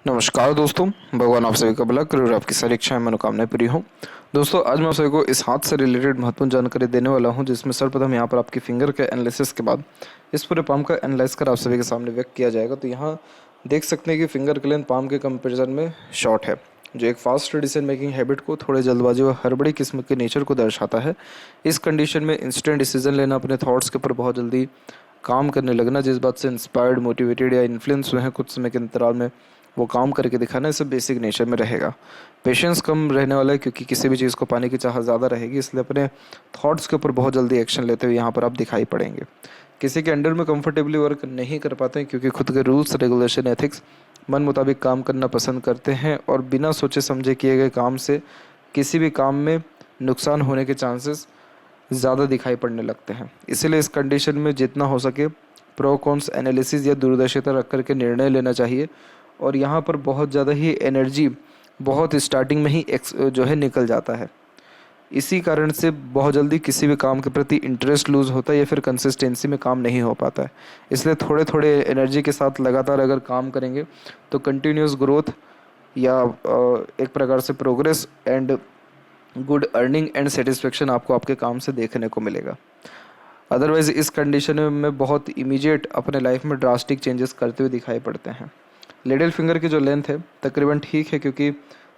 नमस्कार दोस्तों, भगवान आप सभी का भला करे और आपकी सारी इच्छाएं मनोकामनाएं पूरी हों। दोस्तों, आज मैं आप सभी को इस हाथ से रिलेटेड महत्वपूर्ण जानकारी देने वाला हूं, जिसमें सर्वप्रथम यहां पर आपकी फिंगर के एनालिसिस के बाद इस पूरे पाम का एनालाइज कर आप सभी के सामने व्यक्त किया जाएगा। तो यहाँ देख सकते हैं कि फिंगर के लेंथ पाम के कंपेरिजन में शॉर्ट है, जो एक फास्ट डिसीजन मेकिंग हैबिट को, थोड़े जल्दबाजी व हड़बड़ी किस्म के नेचर को दर्शाता है। इस कंडीशन में इंस्टेंट डिसीजन लेना, अपने थॉट्स के ऊपर बहुत जल्दी काम करने लगना, जिस बात से इंस्पायर्ड, मोटिवेटेड या इन्फ्लुएंस हुए हैं, कुछ समय के अंतराल में वो काम करके दिखाना, इसे बेसिक नेचर में रहेगा। पेशेंस कम रहने वाला है, क्योंकि किसी भी चीज़ को पाने की चाहत ज़्यादा रहेगी, इसलिए अपने थॉट्स के ऊपर बहुत जल्दी एक्शन लेते हुए यहाँ पर आप दिखाई पड़ेंगे। किसी के अंडर में कंफर्टेबली वर्क नहीं कर पाते हैं, क्योंकि खुद के रूल्स, रेगुलेशन, एथिक्स मन मुताबिक काम करना पसंद करते हैं और बिना सोचे समझे किए गए काम से किसी भी काम में नुकसान होने के चांसेस ज़्यादा दिखाई पड़ने लगते हैं। इसीलिए इस कंडीशन में जितना हो सके प्रो कॉन्स एनालिसिस या दूरदर्शिता रख करके निर्णय लेना चाहिए। और यहाँ पर बहुत ज़्यादा ही एनर्जी बहुत स्टार्टिंग में ही जो है निकल जाता है। इसी कारण से बहुत जल्दी किसी भी काम के प्रति इंटरेस्ट लूज़ होता है या फिर कंसिस्टेंसी में काम नहीं हो पाता है। इसलिए थोड़े थोड़े एनर्जी के साथ लगातार अगर काम करेंगे तो कंटिन्यूस ग्रोथ या एक प्रकार से progress and good earning and satisfaction आपको आपके काम से देखने को मिलेगा। अदरवाइज इस कंडीशन में बहुत इमीडिएट अपने लाइफ में ड्रास्टिक चेंजेस करते हुए दिखाई पड़ते हैं। लिटिल फिंगर की जो लेंथ है तकरीबन ठीक है, क्योंकि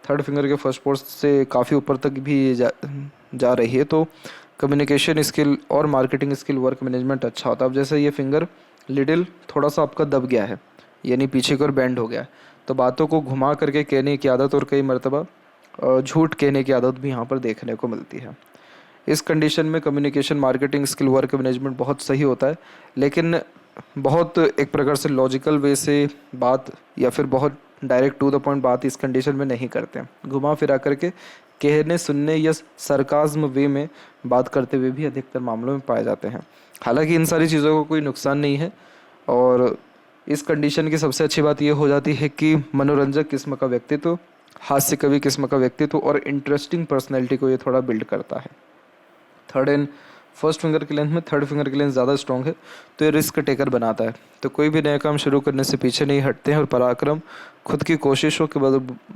थर्ड फिंगर के फर्स्ट पोर्स से काफ़ी ऊपर तक भी जा रही है। तो कम्युनिकेशन स्किल और मार्केटिंग स्किल, वर्क मैनेजमेंट अच्छा होता है। अब जैसे ये फिंगर लिटिल थोड़ा सा आपका दब गया है, यानी पीछे की ओर बैंड हो गया है, तो बातों को घुमा करके कहने की आदत और कई मरतबा झूठ कहने की आदत भी यहाँ पर देखने को मिलती है। इस कंडीशन में communication, marketing skill, work management बहुत सही होता है, लेकिन बहुत एक प्रकार से लॉजिकल वे से बात या फिर बहुत डायरेक्ट टू द पॉइंट बात इस कंडीशन में नहीं करते हैं। घुमा फिरा करके कहने, सुनने या सरकाज़्म वे में बात करते हुए भी अधिकतर मामलों में पाए जाते हैं। हालांकि इन सारी चीज़ों को कोई नुकसान नहीं है, और इस कंडीशन की सबसे अच्छी बात यह हो जाती है कि मनोरंजक किस्म का व्यक्तित्व, हास्य कवि किस्म का व्यक्तित्व और इंटरेस्टिंग पर्सनैलिटी को ये थोड़ा बिल्ड करता है। थर्ड एंड फर्स्ट फिंगर की लेंथ में थर्ड फिंगर की लेंथ ज़्यादा स्ट्रॉन्ग है, तो ये रिस्क टेकर बनाता है। तो कोई भी नया काम शुरू करने से पीछे नहीं हटते हैं और पराक्रम, खुद की कोशिशों के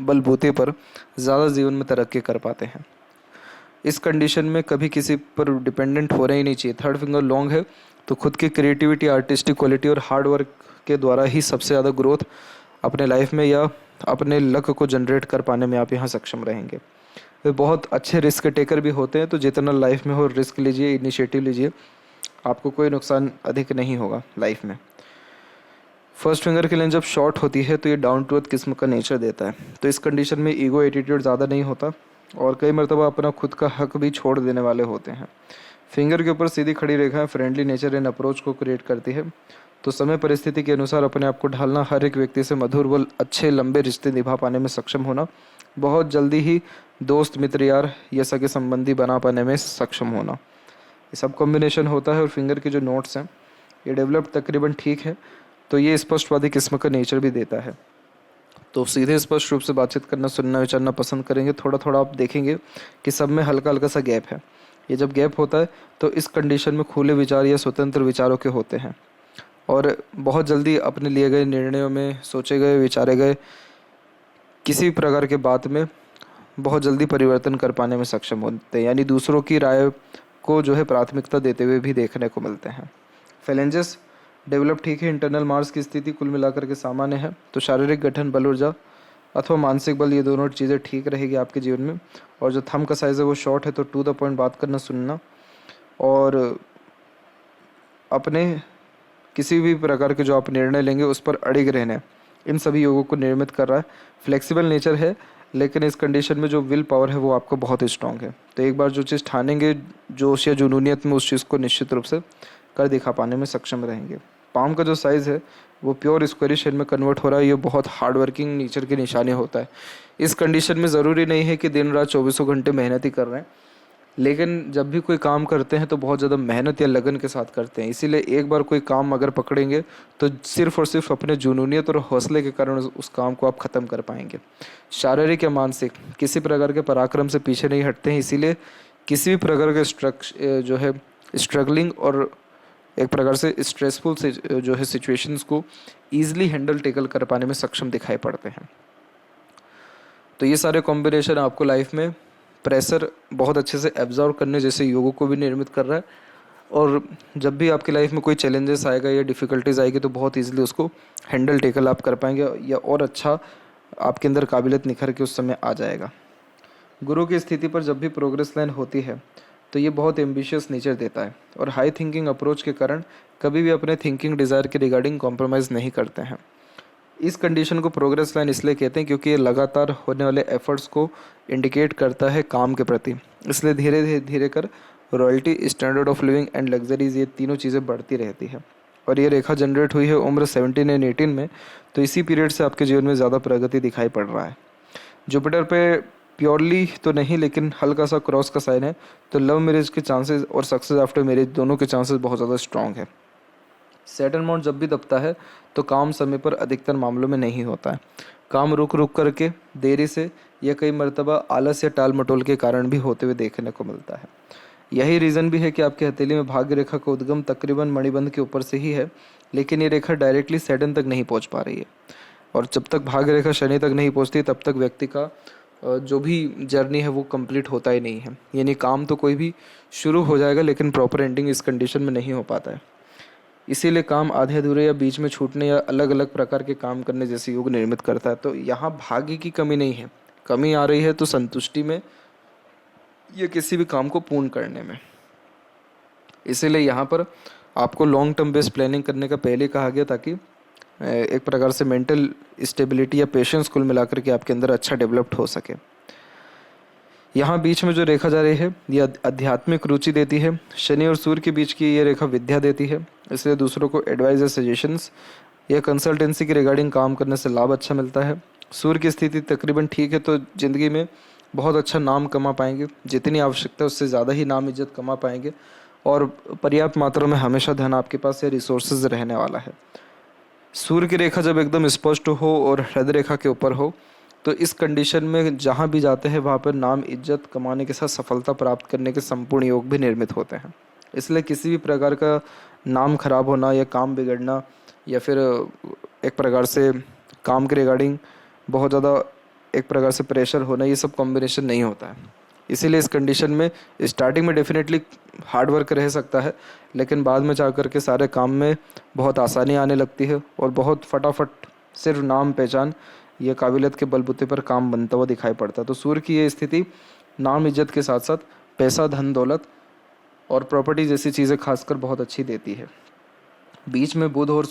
बलबूते पर ज़्यादा जीवन में तरक्की कर पाते हैं। इस कंडीशन में कभी किसी पर डिपेंडेंट होना ही नहीं चाहिए। थर्ड फिंगर लॉन्ग है तो खुद की क्रिएटिविटी, आर्टिस्टिक क्वालिटी और हार्ड वर्क के द्वारा ही सबसे ज़्यादा ग्रोथ अपने लाइफ में या अपने लक को जनरेट कर पाने में आप यहाँ सक्षम रहेंगे। वे बहुत अच्छे रिस्क टेकर भी होते हैं, तो जितना लाइफ में हो रिस्क लीजिए, इनिशिएटिव लीजिए, आपको कोई नुकसान अधिक नहीं होगा लाइफ में। फर्स्ट फिंगर की लेंथ जब शॉर्ट होती है तो ये डाउन टू अर्थ किस्म का नेचर देता है। तो इस कंडीशन में ईगो, एटीट्यूड ज़्यादा नहीं होता और कई मरतबा अपना खुद का हक भी छोड़ देने वाले होते हैं। फिंगर के ऊपर सीधी खड़ी रेखाएं फ्रेंडली नेचर एंड अप्रोच को क्रिएट करती है। तो समय परिस्थिति के अनुसार अपने आप को ढालना, हर एक व्यक्ति से मधुर व अच्छे लंबे रिश्ते निभा पाने में सक्षम होना, बहुत जल्दी ही दोस्त, मित्र, यार या सगे संबंधी बना पाने में सक्षम होना, ये सब कॉम्बिनेशन होता है। और फिंगर के जो नोट्स हैं ये डेवलप्ड तकरीबन ठीक है, तो ये स्पष्टवादी किस्म का नेचर भी देता है। तो सीधे स्पष्ट रूप से बातचीत करना, सुनना, विचारना पसंद करेंगे। थोड़ा थोड़ा आप देखेंगे कि सब में हल्का हल्का सा गैप है। ये जब गैप होता है तो इस कंडीशन में खुले विचार या स्वतंत्र विचारों के होते हैं और बहुत जल्दी अपने लिए गए निर्णयों में, सोचे गए, विचारे गए किसी भी प्रकार के बात में बहुत जल्दी परिवर्तन कर पाने में सक्षम होते हैं, यानी दूसरों की राय को जो है प्राथमिकता देते हुए भी देखने को मिलते हैं। फैलेंजेस डेवलप ठीक है, इंटरनल मार्स की स्थिति कुल मिलाकर के सामान्य है। तो शारीरिक गठन, बल, ऊर्जा अथवा मानसिक बल, ये दोनों चीज़ें ठीक रहेगी आपके जीवन में। और जो थंब का साइज़ है वो शॉर्ट है, तो टू द पॉइंट बात करना, सुनना और अपने किसी भी प्रकार के जो आप निर्णय लेंगे उस पर अड़िग रहने, इन सभी योगों को निर्मित कर रहा है। फ्लेक्सिबल नेचर है, लेकिन इस कंडीशन में जो विल पावर है वो आपका बहुत स्ट्रांग है। तो एक बार जो चीज़ ठानेंगे, जोश या जुनूनियत में, उस चीज़ को निश्चित रूप से कर दिखा पाने में सक्षम रहेंगे। पाम का जो साइज़ है वो प्योर स्क्वायरिश शेप में कन्वर्ट हो रहा है। ये बहुत हार्ड वर्किंग नेचर की निशानी होता है। इस कंडीशन में ज़रूरी नहीं है कि दिन रात 24 घंटे मेहनत ही कर रहे हैं, लेकिन जब भी कोई काम करते हैं तो बहुत ज़्यादा मेहनत या लगन के साथ करते हैं। इसीलिए एक बार कोई काम अगर पकड़ेंगे तो सिर्फ और सिर्फ अपने जुनूनियत और हौसले के कारण उस काम को आप ख़त्म कर पाएंगे। शारीरिक या मानसिक किसी प्रकार के पराक्रम से पीछे नहीं हटते हैं, इसीलिए किसी भी प्रकार के जो है स्ट्रगलिंग और एक प्रकार से स्ट्रेसफुल से जो है सिचुएशंस को ईजिली हैंडल टेकल कर पाने में सक्षम दिखाई पड़ते हैं। तो ये सारे कॉम्बिनेशन आपको लाइफ में प्रेशर बहुत अच्छे से एब्जॉर्व करने जैसे योगों को भी निर्मित कर रहा है। और जब भी आपकी लाइफ में कोई चैलेंजेस आएगा या डिफ़िकल्टीज आएगी तो बहुत ईजिली उसको हैंडल टेकल आप कर पाएंगे या और अच्छा आपके अंदर काबिलियत निखर के उस समय आ जाएगा। गुरु की स्थिति पर जब भी प्रोग्रेस लाइन होती है तो ये बहुत एम्बिशियस नेचर देता है और हाई थिंकिंग अप्रोच के कारण कभी भी अपने थिंकिंग डिज़ायर के रिगार्डिंग कॉम्प्रोमाइज़ नहीं करते हैं। इस कंडीशन को प्रोग्रेस लाइन इसलिए कहते हैं क्योंकि ये लगातार होने वाले एफर्ट्स को इंडिकेट करता है काम के प्रति। इसलिए धीरे धीरे धीरे कर royalty, standard of living and luxuries, ये तीनों चीज़ें बढ़ती रहती है। और ये रेखा जनरेट हुई है उम्र 17 एंड 18 में, तो इसी पीरियड से आपके जीवन में ज़्यादा प्रगति दिखाई पड़ रहा है। जुपिटर पे प्योरली तो नहीं लेकिन हल्का सा क्रॉस का साइन है, तो लव मैरिज के चांसेस और सक्सेस आफ्टर मैरिज दोनों के चांसेस बहुत ज़्यादा स्ट्रॉन्ग है। सैटर्न माउंट जब भी दबता है तो काम समय पर अधिकतर मामलों में नहीं होता है। काम रुक रुक करके, देरी से या कई मर्तबा आलस या टाल मटोल के कारण भी होते हुए देखने को मिलता है। यही रीज़न भी है कि आपकी हथेली में भाग्य रेखा का उद्गम तकरीबन मणिबंध के ऊपर से ही है, लेकिन ये रेखा डायरेक्टली सैटर्न तक नहीं पहुंच पा रही है। और जब तक भाग्य रेखा शनि तक नहीं पहुंचती तब तक व्यक्ति का जो भी जर्नी है वो कंप्लीट होता ही नहीं है। यानी काम तो कोई भी शुरू हो जाएगा लेकिन प्रॉपर एंडिंग इस कंडीशन में नहीं हो पाता है। इसीलिए काम आधे अधूरे या बीच में छूटने या अलग अलग प्रकार के काम करने जैसे योग निर्मित करता है। तो यहाँ भाग्य की कमी नहीं है, कमी आ रही है तो संतुष्टि में या किसी भी काम को पूर्ण करने में। इसीलिए यहाँ पर आपको लॉन्ग टर्म बेस्ड प्लानिंग करने का पहले कहा गया ताकि एक प्रकार से मेंटल स्टेबिलिटी या पेशेंस कुल मिलाकर के आपके अंदर अच्छा डेवलप्ड हो सके। यहाँ बीच में जो रेखा जा रही है ये आध्यात्मिक रुचि देती है। शनि और सूर्य के बीच की ये रेखा विद्या देती है, इसलिए दूसरों को एडवाइस या सजेशंस या कंसल्टेंसी के रिगार्डिंग काम करने से लाभ अच्छा मिलता है। सूर्य की स्थिति तकरीबन ठीक है तो ज़िंदगी में बहुत अच्छा नाम कमा पाएंगे, जितनी आवश्यकता है उससे ज़्यादा ही नाम इज्जत कमा पाएंगे और पर्याप्त मात्रा में हमेशा धन आपके पास या रिसोर्सेज रहने वाला है। सूर्य की रेखा जब एकदम स्पष्ट हो और हृदय रेखा के ऊपर हो तो इस कंडीशन में जहाँ भी जाते हैं वहाँ पर नाम इज्जत कमाने के साथ सफलता प्राप्त करने के संपूर्ण योग भी निर्मित होते हैं। इसलिए किसी भी प्रकार का नाम खराब होना या काम बिगड़ना या फिर एक प्रकार से काम के रिगार्डिंग बहुत ज़्यादा एक प्रकार से प्रेशर होना, ये सब कॉम्बिनेशन नहीं होता है। इसीलिए इस कंडीशन में स्टार्टिंग में डेफिनेटली हार्ड वर्क रह सकता है, लेकिन बाद में जा कर के सारे काम में बहुत आसानी आने लगती है और बहुत फटाफट सिर्फ नाम पहचान या काबिलियत के बलबूते पर काम बनता हुआ दिखाई पड़ता है। तो सूर्य की ये स्थिति नाम इज्जत के साथ साथ पैसा, धन दौलत और प्रॉपर्टी जैसी चीज़ें खासकर बहुत अच्छी देती है। बीच में बुध और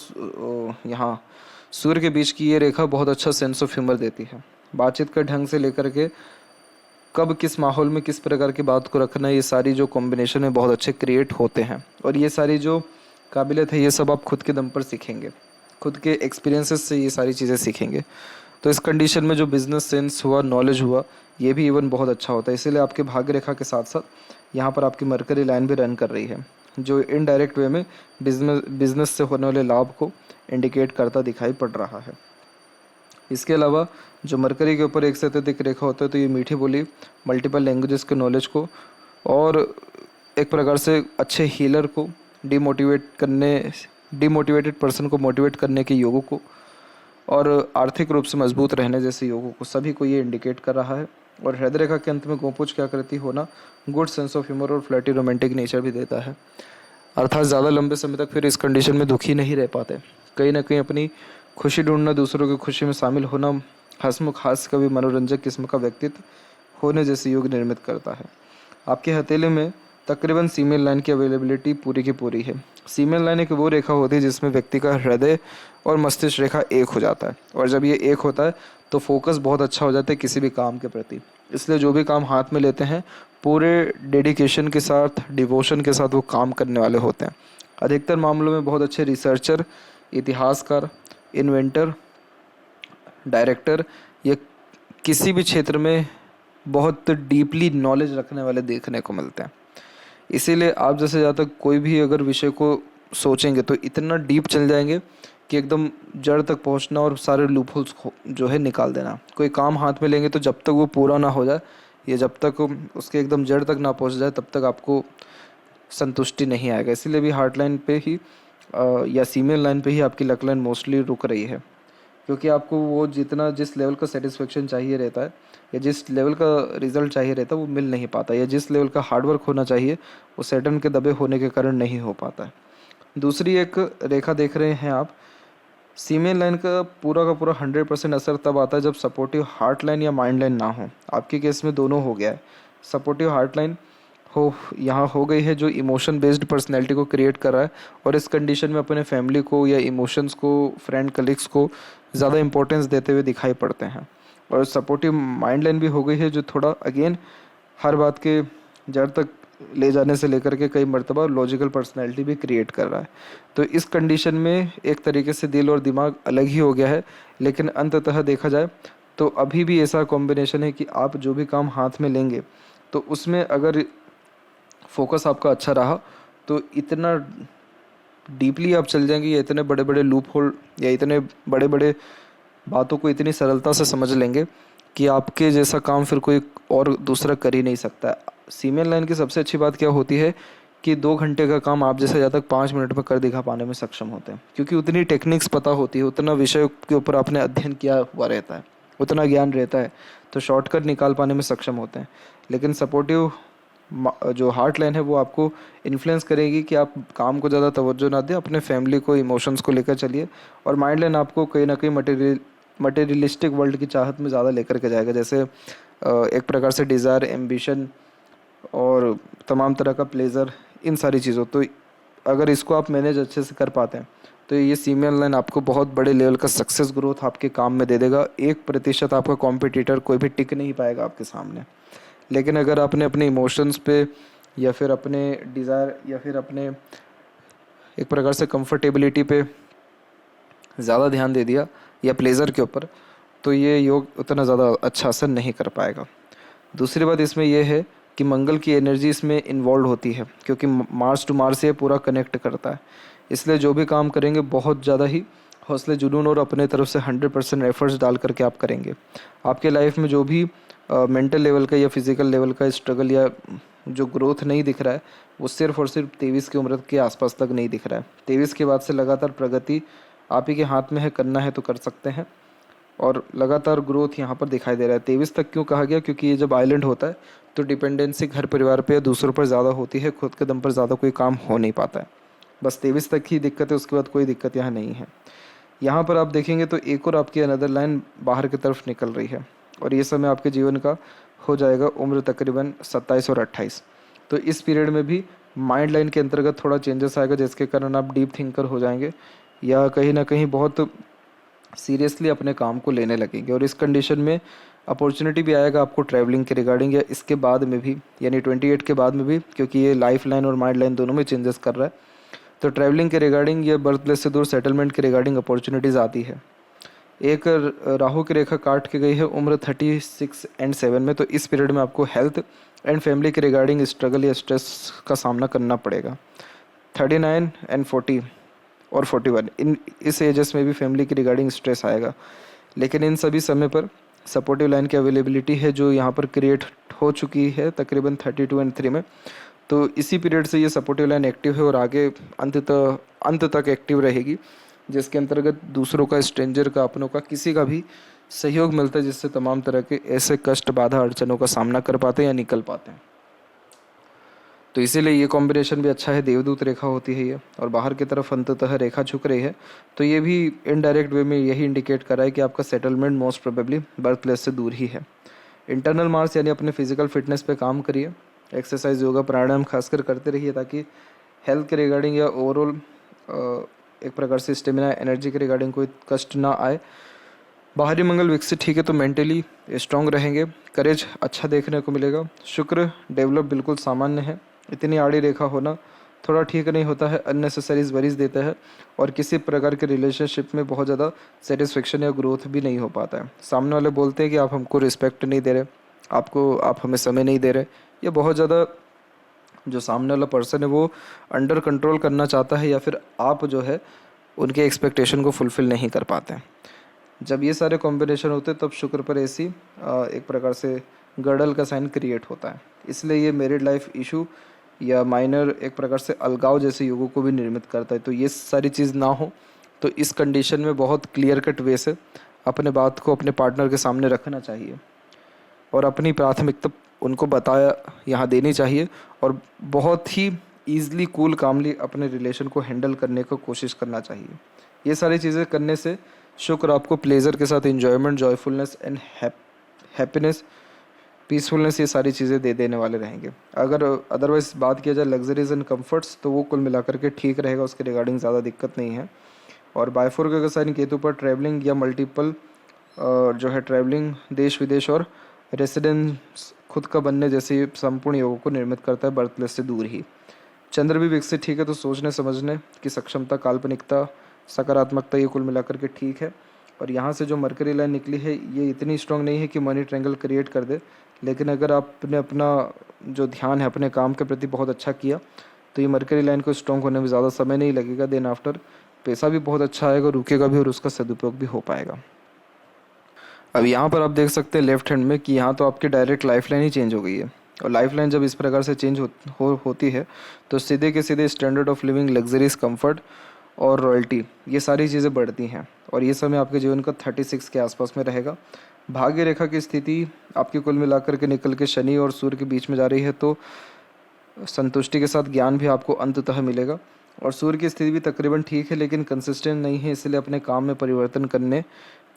यहाँ सूर्य के बीच की ये रेखा बहुत अच्छा सेंस ऑफ ह्यूमर देती है। बातचीत का ढंग से लेकर के कब किस माहौल में किस प्रकार की बात को रखना, ये सारी जो कॉम्बिनेशन है बहुत अच्छे क्रिएट होते हैं। और ये सारी जो काबिलियत है ये सब आप खुद के दम पर सीखेंगे, खुद के एक्सपीरियंसेस से ये सारी चीज़ें सीखेंगे। तो इस कंडीशन में जो बिजनेस सेंस हुआ, नॉलेज हुआ, ये भी इवन बहुत अच्छा होता है। इसीलिए आपके भाग्य रेखा के साथ साथ यहाँ पर आपकी मरकरी लाइन भी रन कर रही है, जो इनडायरेक्ट वे में बिजनेस से होने वाले लाभ को इंडिकेट करता दिखाई पड़ रहा है। इसके अलावा जो मरकरी के ऊपर एक से अत्यधिक रेखा होता है तो ये मीठी बोली, मल्टीपल लैंग्वेजेस के नॉलेज को और एक प्रकार से अच्छे हीलर को डिमोटिवेटेड पर्सन को मोटिवेट करने के योगों को और आर्थिक रूप से मजबूत रहने जैसे योगों को सभी को ये इंडिकेट कर रहा है। और हृदय रेखा के अंत में गोपूज क्या करती होना गुड सेंस ऑफ ह्यूमर और फ्लर्टी रोमांटिक नेचर भी देता है। अर्थात ज़्यादा लंबे समय तक फिर इस कंडीशन में दुखी नहीं रह पाते, कहीं ना कहीं अपनी खुशी ढूंढना, दूसरों की खुशी में शामिल होना, हंसमुख हास्य कभी मनोरंजक किस्म का व्यक्तित्व होने जैसे योग निर्मित करता है। आपके हथेली में तकरीबन सीमेन लाइन की अवेलेबिलिटी पूरी की पूरी है। सीमेन लाइन एक वो रेखा होती है जिसमें व्यक्ति का हृदय और मस्तिष्क रेखा एक हो जाता है, और जब ये एक होता है तो फोकस बहुत अच्छा हो जाता है किसी भी काम के प्रति। इसलिए जो भी काम हाथ में लेते हैं पूरे डेडिकेशन के साथ, डिवोशन के साथ वो काम करने वाले होते हैं। अधिकतर मामलों में बहुत अच्छे रिसर्चर, इतिहासकार, इन्वेंटर, डायरेक्टर या किसी भी क्षेत्र में बहुत डीपली नॉलेज रखने वाले देखने को मिलते हैं। इसीलिए आप जैसे ज़्यादा कोई भी अगर विषय को सोचेंगे तो इतना डीप चल जाएंगे कि एकदम जड़ तक पहुंचना और सारे लूपहोल्स जो है निकाल देना। कोई काम हाथ में लेंगे तो जब तक वो पूरा ना हो जाए या जब तक उसके एकदम जड़ तक ना पहुंच जाए तब तक आपको संतुष्टि नहीं आएगा। इसीलिए भी हार्ट लाइन पे ही या सीमेन लाइन पे ही आपकी लक लाइन मोस्टली रुक रही है, क्योंकि आपको वो जितना जिस लेवल का सेटिस्फेक्शन चाहिए रहता है या जिस लेवल का रिजल्ट चाहिए रहता है वो मिल नहीं पाता, या जिस लेवल का हार्डवर्क होना चाहिए वो सैटर्न के दबे होने के कारण नहीं हो पाता है। दूसरी एक रेखा देख रहे हैं आप, सीमेन लाइन का पूरा 100% असर तब आता है जब सपोर्टिव हार्ट लाइन या माइंड लाइन ना हो। आपके केस में दोनों हो गया है। सपोर्टिव हार्ट लाइन हो यहाँ हो गई है, जो इमोशन बेस्ड पर्सनैलिटी को क्रिएट कर रहा है, और इस कंडीशन में अपने फैमिली को या इमोशंस को, फ्रेंड कलीग्स को ज़्यादा इंपॉर्टेंस देते हुए दिखाई पड़ते हैं। और सपोर्टिव माइंड लाइन भी हो गई है, जो थोड़ा अगेन हर बात के जड़ तक ले जाने से लेकर के कई मर्तबा लॉजिकल पर्सनैलिटी भी क्रिएट कर रहा है। तो इस कंडीशन में एक तरीके से दिल और दिमाग अलग ही हो गया है, लेकिन अंततः देखा जाए तो अभी भी ऐसा कॉम्बिनेशन है कि आप जो भी काम हाथ में लेंगे तो उसमें अगर फोकस आपका अच्छा रहा तो इतना डीपली आप चल जाएंगे, या इतने बड़े बड़े लूप होल या इतने बड़े बड़े बातों को इतनी सरलता से समझ लेंगे कि आपके जैसा काम फिर कोई और दूसरा कर ही नहीं सकता। सीमेन लाइन की सबसे अच्छी बात क्या होती है कि 2 घंटे का काम आप जैसे ज़्यादा 5 मिनट में कर दिखा पाने में सक्षम होते हैं, क्योंकि उतनी टेक्निक्स पता होती है, उतना विषय के ऊपर आपने अध्ययन किया हुआ रहता है, उतना ज्ञान रहता है, तो शॉर्टकट निकाल पाने में सक्षम होते हैं। लेकिन सपोर्टिव जो हार्ट लाइन है वो आपको इन्फ्लुएंस करेगी कि आप काम को ज़्यादा तवज्जो ना दें, अपने फैमिली को, इमोशंस को लेकर चलिए। और माइंड लाइन आपको कहीं ना कहीं मटेरियलिस्टिक वर्ल्ड की चाहत में ज़्यादा लेकर के जाएगा, जैसे एक प्रकार से डिज़ायर, एम्बिशन और तमाम तरह का प्लेजर, इन सारी चीज़ों। तो अगर इसको आप मैनेज अच्छे से कर पाते हैं तो ये सीमेन लाइन आपको बहुत बड़े लेवल का सक्सेस ग्रोथ आपके काम में दे देगा। 1% आपका कॉम्पिटिटर कोई भी टिक नहीं पाएगा आपके सामने। लेकिन अगर आपने अपने इमोशंस पे या फिर अपने डिज़ायर या फिर अपने एक प्रकार से कंफर्टेबिलिटी पे ज़्यादा ध्यान दे दिया या प्लेजर के ऊपर, तो ये योग उतना ज़्यादा अच्छा असर नहीं कर पाएगा। दूसरी बात इसमें यह है कि मंगल की एनर्जी इसमें इन्वॉल्व होती है, क्योंकि मार्स टू मार्स ये पूरा कनेक्ट करता है। इसलिए जो भी काम करेंगे बहुत ज़्यादा ही हौसले, जुनून और अपने तरफ से 100% एफर्ट्स डाल करके आप करेंगे। आपके लाइफ में जो भी मेंटल लेवल का या फिज़िकल लेवल का स्ट्रगल या जो ग्रोथ नहीं दिख रहा है, वो सिर्फ और सिर्फ 23 की उम्र के आसपास तक नहीं दिख रहा है। 23 के बाद से लगातार प्रगति आप ही के हाथ में है, करना है तो कर सकते हैं, और लगातार ग्रोथ यहाँ पर दिखाई दे रहा है। 23 तक क्यों कहा गया? क्योंकि ये जब आइलैंड होता है तो डिपेंडेंसी घर परिवार पे या दूसरों पर ज़्यादा होती है, खुद के दम पर ज़्यादा कोई काम हो नहीं पाता है। बस 23 तक ही दिक्कत है, उसके बाद कोई दिक्कत यहाँ नहीं है। यहाँ पर आप देखेंगे तो एक और आपकी अनदर लाइन बाहर की तरफ निकल रही है, और ये समय आपके जीवन का हो जाएगा उम्र तकरीबन 27 और 28। तो इस पीरियड में भी माइंड लाइन के अंतर्गत थोड़ा चेंजेस आएगा, जिसके कारण आप डीप थिंकर हो जाएंगे या कहीं ना कहीं बहुत सीरियसली अपने काम को लेने लगेंगे। और इस कंडीशन में अपॉर्चुनिटी भी आएगा आपको ट्रैवलिंग के रिगार्डिंग, या इसके बाद में भी, यानी 28 के बाद में भी, क्योंकि ये लाइफ लाइन और माइंड लाइन दोनों में चेंजेस कर रहा है। तो ट्रैवलिंग के रिगार्डिंग या बर्थ प्लेस से दूर सेटलमेंट के रिगार्डिंग अपॉर्चुनिटीज़ आती है। एक राहु की रेखा काट के गई है उम्र 36 एंड 7 में, तो इस पीरियड में आपको हेल्थ एंड फैमिली के रिगार्डिंग स्ट्रगल या स्ट्रेस का सामना करना पड़ेगा। 39 एंड 40 और 41, इस एजेस में भी फैमिली की रिगार्डिंग स्ट्रेस आएगा। लेकिन इन सभी समय पर सपोर्टिव लाइन की अवेलेबिलिटी है, जो यहाँ पर क्रिएट हो चुकी है तकरीबन 32 एंड 3 में। तो इसी पीरियड से ये सपोर्टिव लाइन एक्टिव है और आगे अंत तक एक्टिव रहेगी, जिसके अंतर्गत दूसरों का, स्ट्रेंजर का, अपनों का, किसी का भी सहयोग मिलता है, जिससे तमाम तरह के ऐसे कष्ट, बाधा, अड़चनों का सामना कर पाते हैं या निकल पाते हैं। तो इसीलिए ये कॉम्बिनेशन भी अच्छा है। देवदूत रेखा होती है ये, और बाहर की तरफ अंततः रेखा झुक रही है, तो ये भी इनडायरेक्ट वे में यही इंडिकेट कर रहा है कि आपका settlement most probably birth place से दूर ही है। इंटरनल मार्स यानी अपने फिजिकल फिटनेस पे काम करिए, एक्सरसाइज, योगा, प्राणायाम खासकर करते रहिए, ताकि हेल्थ के रिगार्डिंग या ओवरऑल एक प्रकार से स्टेमिना, एनर्जी के रिगार्डिंग कोई कष्ट ना आए। बाहरी मंगल विकसित ठीक है तो मेंटली स्ट्रांग रहेंगे, करेज अच्छा देखने को मिलेगा। शुक्र डेवलप बिल्कुल सामान्य है, इतनी आड़ी रेखा होना थोड़ा ठीक नहीं होता है, अननेसेसरी वरीज देता है, और किसी प्रकार के रिलेशनशिप में बहुत ज़्यादा सेटिस्फेक्शन या ग्रोथ भी नहीं हो पाता है। सामने वाले बोलते हैं कि आप हमको रिस्पेक्ट नहीं दे रहे, आप हमें समय नहीं दे रहे, ये बहुत ज़्यादा जो सामने वाला पर्सन है वो अंडर कंट्रोल करना चाहता है, या फिर आप जो है उनके एक्सपेक्टेशन को फुलफ़िल नहीं कर पाते हैं। जब ये सारे कॉम्बिनेशन होते हैं तब शुक्र पर ऐसी एक प्रकार से गर्डल का साइन क्रिएट होता है। इसलिए ये मैरिड लाइफ इशू या माइनर एक प्रकार से अलगाव जैसे योगों को भी निर्मित करता है। तो ये सारी चीज़ ना हो तो इस कंडीशन में बहुत क्लियर कट वे से अपने बात को अपने पार्टनर के सामने रखना चाहिए और अपनी प्राथमिकता उनको बताया यहाँ देनी चाहिए और बहुत ही ईज़िली कूल कामली अपने रिलेशन को हैंडल करने का कोशिश करना चाहिए। ये सारी चीज़ें करने से शुक्र आपको प्लेजर के साथ enjoyment, joyfulness and happiness, peacefulness, ये सारी चीज़ें दे देने वाले रहेंगे। अगर अदरवाइज़ बात किया जाए लग्जरीज एंड कंफर्ट्स, तो वो कुल मिलाकर के ठीक रहेगा, उसके रिगार्डिंग ज़्यादा दिक्कत नहीं है। और बायफोर का साइन केतु पर ट्रैवलिंग या मल्टीपल जो है ट्रैवलिंग, देश विदेश और रेसिडेंस खुद का बनने जैसे संपूर्ण योगों को निर्मित करता है बर्थ प्लेस से दूर ही। चंद्र भी विकसित ठीक है, तो सोचने समझने की सक्षमता, काल्पनिकता, सकारात्मकता, ये कुल मिलाकर के ठीक है। और यहाँ से जो मरकरी लाइन निकली है ये इतनी स्ट्रांग नहीं है कि मनी ट्रायंगल क्रिएट कर दे, लेकिन अगर आपने अपना जो ध्यान है अपने काम के प्रति बहुत अच्छा किया तो ये मरकरी लाइन को स्ट्रांग होने में ज़्यादा समय नहीं लगेगा। देन आफ्टर पैसा भी बहुत अच्छा आएगा, रुकेगा भी और उसका सदुपयोग भी हो पाएगा। अब यहाँ पर आप देख सकते हैं लेफ्ट हैंड में कि यहाँ तो आपकी डायरेक्ट लाइफ लाइन ही चेंज हो गई है। और लाइफ लाइन जब इस प्रकार से चेंज होती है तो सीधे के सीधे standard of living, luxuries, comfort और रॉयल्टी, ये सारी चीज़ें बढ़ती हैं। और ये समय आपके जीवन का 36 के आसपास में रहेगा। भाग्य रेखा की स्थिति आपकी कुल मिलाकर के निकल के शनि और सूर्य के बीच में जा रही है, तो संतुष्टि के साथ ज्ञान भी आपको अंततः मिलेगा। और सूर्य की स्थिति भी तकरीबन ठीक है लेकिन कंसिस्टेंट नहीं है, इसलिए अपने काम में परिवर्तन करने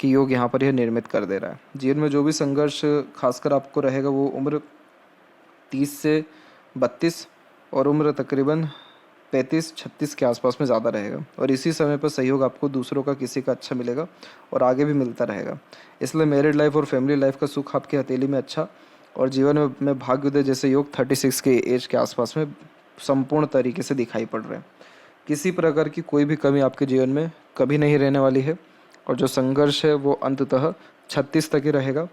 की योग यहाँ पर यह निर्मित कर दे रहा है। जीवन में जो भी संघर्ष खासकर आपको रहेगा वो उम्र 30 से 32 और उम्र तकरीबन 35-36 के आसपास में ज़्यादा रहेगा। और इसी समय पर सहयोग आपको दूसरों का किसी का अच्छा मिलेगा और आगे भी मिलता रहेगा। इसलिए मैरिड लाइफ और फैमिली लाइफ का सुख आपकी हथेली में अच्छा और जीवन में भाग्योदय जैसे योग 36 के एज के आसपास में संपूर्ण तरीके से दिखाई पड़ रहे हैं। किसी प्रकार की कोई भी कमी आपके जीवन में कभी नहीं रहने वाली है और जो संघर्ष है वो अंततः 36 तक ही रहेगा।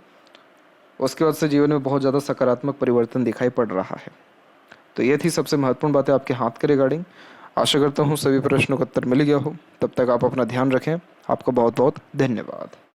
उसके बाद से जीवन में बहुत ज़्यादा सकारात्मक परिवर्तन दिखाई पड़ रहा है। तो ये थी सबसे महत्वपूर्ण बातें आपके हाथ के रिगार्डिंग। आशा करता हूँ सभी प्रश्नों का उत्तर मिल गया हो। तब तक आप अपना ध्यान रखें। आपका बहुत बहुत धन्यवाद।